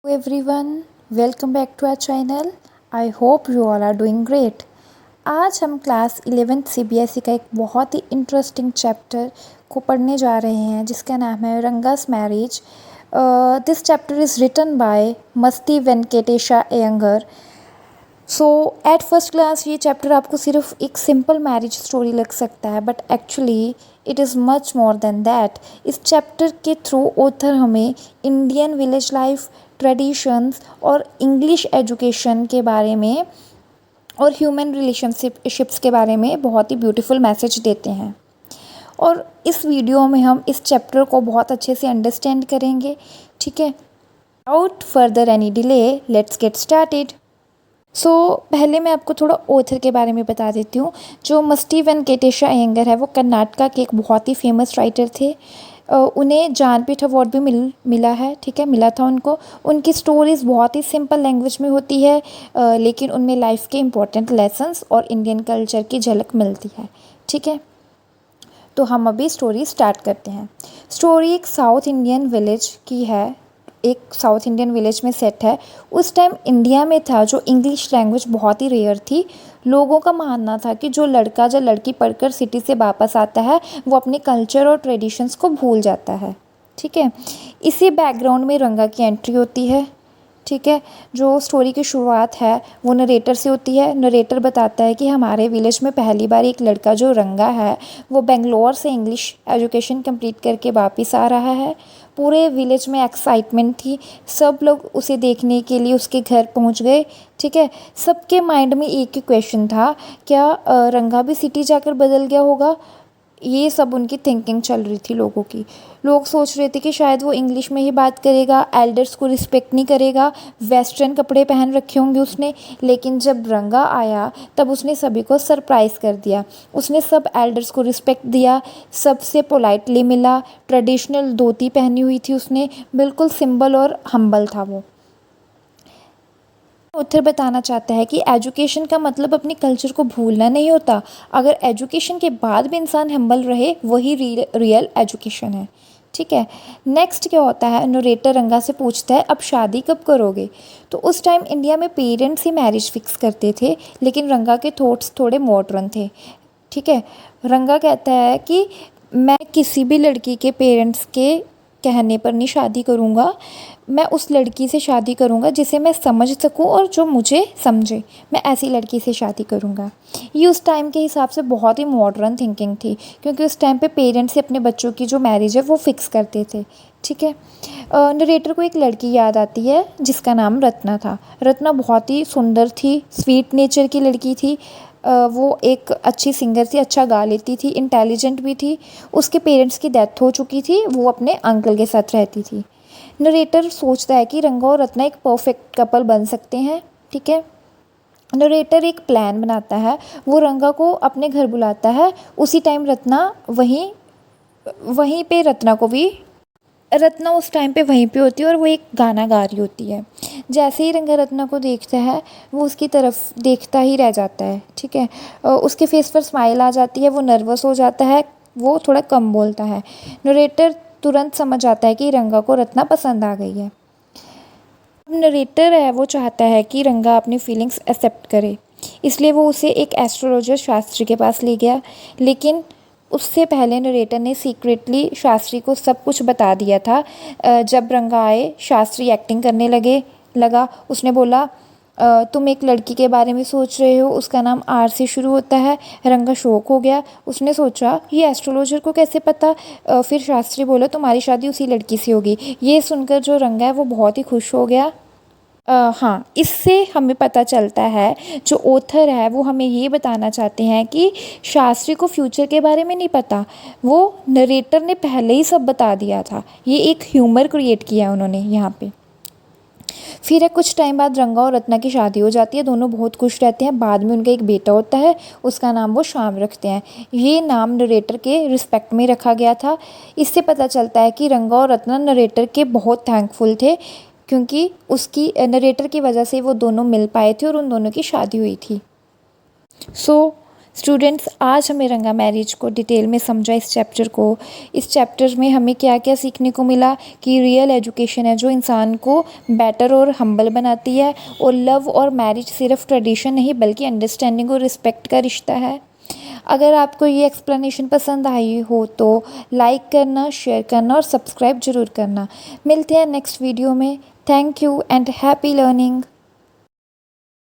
Hello everyone, welcome back to our channel. I hope you all are doing great. आज हम class 11th CBSE का एक बहुत ही interesting chapter को पढ़ने जा रहे हैं जिसका नाम है Ranga's marriage. This chapter is written by Masti Venkatesha Iyengar. So at first glance ये चैप्टर आपको सिर्फ एक सिंपल मैरिज स्टोरी लग सकता है, but actually it is much more than that. इस चैप्टर के थ्रू ऑथर हमें इंडियन विलेज लाइफ, ट्रेडिशंस और इंग्लिश एजुकेशन के बारे में और ह्यूमन रिलेशनशिप्स के बारे में बहुत ही ब्यूटीफुल मैसेज देते हैं. और इस वीडियो में हम इस चैप्टर को बहुत अच्छे से अंडरस्टैंड करेंगे. ठीक है, without further any delay let's get started. पहले मैं आपको थोड़ा ऑथर के बारे में बता देती हूँ. जो मस्ती वेंकटेशा अयंगर है वो कर्नाटका के एक बहुत ही फेमस राइटर थे. उन्हें ज्ञानपीठ अवार्ड भी मिला है. ठीक है, मिला था उनको. उनकी स्टोरीज़ बहुत ही सिंपल लैंग्वेज में होती है, लेकिन उनमें लाइफ के इम्पोर्टेंट लेसन्स और इंडियन कल्चर की झलक मिलती है. ठीक है, तो हम अभी स्टोरी स्टार्ट करते हैं. स्टोरी एक साउथ इंडियन विलेज की है, एक साउथ इंडियन विलेज में सेट है. उस टाइम इंडिया में था जो इंग्लिश लैंग्वेज बहुत ही रेयर थी. लोगों का मानना था कि जो लड़का या लड़की पढ़कर सिटी से वापस आता है वो अपने कल्चर और ट्रेडिशंस को भूल जाता है. ठीक है, इसी बैकग्राउंड में रंगा की एंट्री होती है. ठीक है, जो स्टोरी की शुरुआत है वो नरेटर से होती है. नरेटर बताता है कि हमारे विलेज में पहली बार एक लड़का जो रंगा है वो बेंगलोर से इंग्लिश एजुकेशन कंप्लीट करके वापस आ रहा है. पूरे विलेज में एक्साइटमेंट थी. सब लोग उसे देखने के लिए उसके घर पहुंच गए. ठीक है, सबके माइंड में एक ही क्वेश्चन था, क्या रंगा भी सिटी जाकर बदल गया होगा. ये सब उनकी थिंकिंग चल रही थी लोगों की. लोग सोच रहे थे कि शायद वो इंग्लिश में ही बात करेगा, एल्डर्स को रिस्पेक्ट नहीं करेगा, वेस्टर्न कपड़े पहन रखे होंगे उसने. लेकिन जब रंगा आया तब उसने सभी को सरप्राइज़ कर दिया. उसने सब एल्डर्स को रिस्पेक्ट दिया, सबसे पोलाइटली मिला, ट्रेडिशनल धोती पहनी हुई थी उसने, बिल्कुल सिंपल और हम्बल था वो. ऑथर बताना चाहता है कि एजुकेशन का मतलब अपने कल्चर को भूलना नहीं होता. अगर एजुकेशन के बाद भी इंसान हम्बल रहे वही रियल एजुकेशन है. ठीक है, नेक्स्ट क्या होता है, नरेटर रंगा से पूछता है अब शादी कब करोगे. तो उस टाइम इंडिया में पेरेंट्स ही मैरिज फिक्स करते थे, लेकिन रंगा के थॉट्स थोड़े मॉडर्न थे. ठीक है, रंगा कहता है कि मैं किसी भी लड़की के पेरेंट्स के कहने पर नहीं शादी करूँगा. मैं उस लड़की से शादी करूँगा जिसे मैं समझ सकूँ और जो मुझे समझे. मैं ऐसी लड़की से शादी करूँगा. ये उस टाइम के हिसाब से बहुत ही मॉडर्न थिंकिंग थी, क्योंकि उस टाइम पे पेरेंट्स से अपने बच्चों की जो मैरिज है वो फ़िक्स करते थे. ठीक है, नरेटर को एक लड़की याद आती है जिसका नाम रत्ना था. रत्ना बहुत ही सुंदर थी, स्वीट नेचर की लड़की थी. वो एक अच्छी सिंगर थी, अच्छा गा लेती थी, इंटेलिजेंट भी थी. उसके पेरेंट्स की डेथ हो चुकी थी, वो अपने अंकल के साथ रहती थी. नरेटर सोचता है कि रंगा और रत्ना एक परफेक्ट कपल बन सकते हैं. ठीक है, नरेटर एक प्लान बनाता है. वो रंगा को अपने घर बुलाता है. उसी टाइम रत्ना वहीं वहीं पे रत्ना उस टाइम पे वहीं पे होती है और वो एक गाना गा रही होती है. जैसे ही रंगा रत्ना को देखता है वो उसकी तरफ देखता ही रह जाता है. ठीक है, उसके फेस पर स्माइल आ जाती है, वो नर्वस हो जाता है, वो थोड़ा कम बोलता है. नरेटर तुरंत समझ आता है कि रंगा को रत्ना पसंद आ गई है. नरेटर है वो चाहता है कि रंगा अपनी फीलिंग्स एक्सेप्ट करे, इसलिए वो उसे एक एस्ट्रोलॉजर शास्त्री के पास ले गया. लेकिन उससे पहले नरेटर ने सीक्रेटली शास्त्री को सब कुछ बता दिया था. जब रंगा आए शास्त्री एक्टिंग करने लगा. उसने बोला तुम एक लड़की के बारे में सोच रहे हो, उसका नाम आर से शुरू होता है. रंगा शॉक हो गया. उसने सोचा ये एस्ट्रोलॉजर को कैसे पता. फिर शास्त्री बोला तुम्हारी शादी उसी लड़की से होगी. ये सुनकर जो रंगा है वो बहुत ही खुश हो गया. हाँ, इससे हमें पता चलता है जो ऑथर है वो हमें ये बताना चाहते हैं कि शास्त्री को फ्यूचर के बारे में नहीं पता, वो नरेटर ने पहले ही सब बता दिया था. ये एक ह्यूमर क्रिएट किया उन्होंने यहाँ पे. फिर कुछ टाइम बाद रंगा और रत्ना की शादी हो जाती है. दोनों बहुत खुश रहते हैं. बाद में उनका एक बेटा होता है, उसका नाम वो श्याम रखते हैं. ये नाम नरेटर के रिस्पेक्ट में रखा गया था. इससे पता चलता है कि रंगा और रत्ना नरेटर के बहुत थैंकफुल थे, क्योंकि उसकी नरेटर की वजह से वो दोनों मिल पाए थे और उन दोनों की शादी हुई थी. स्टूडेंट्स, आज हमें रंगा मैरिज को डिटेल में समझा इस चैप्टर को। इस चैप्टर में हमें क्या क्या सीखने को मिला कि रियल एजुकेशन है जो इंसान को बेटर और हम्बल बनाती है, और लव और मैरिज सिर्फ ट्रेडिशन नहीं बल्कि अंडरस्टैंडिंग और रिस्पेक्ट का रिश्ता है। अगर आपको ये एक्सप्लेनेशन पसंद आई हो तो लाइक करना, शेयर करना और सब्सक्राइब ज़रूर करना। मिलते हैं नेक्स्ट वीडियो में। Thank you and happy learning.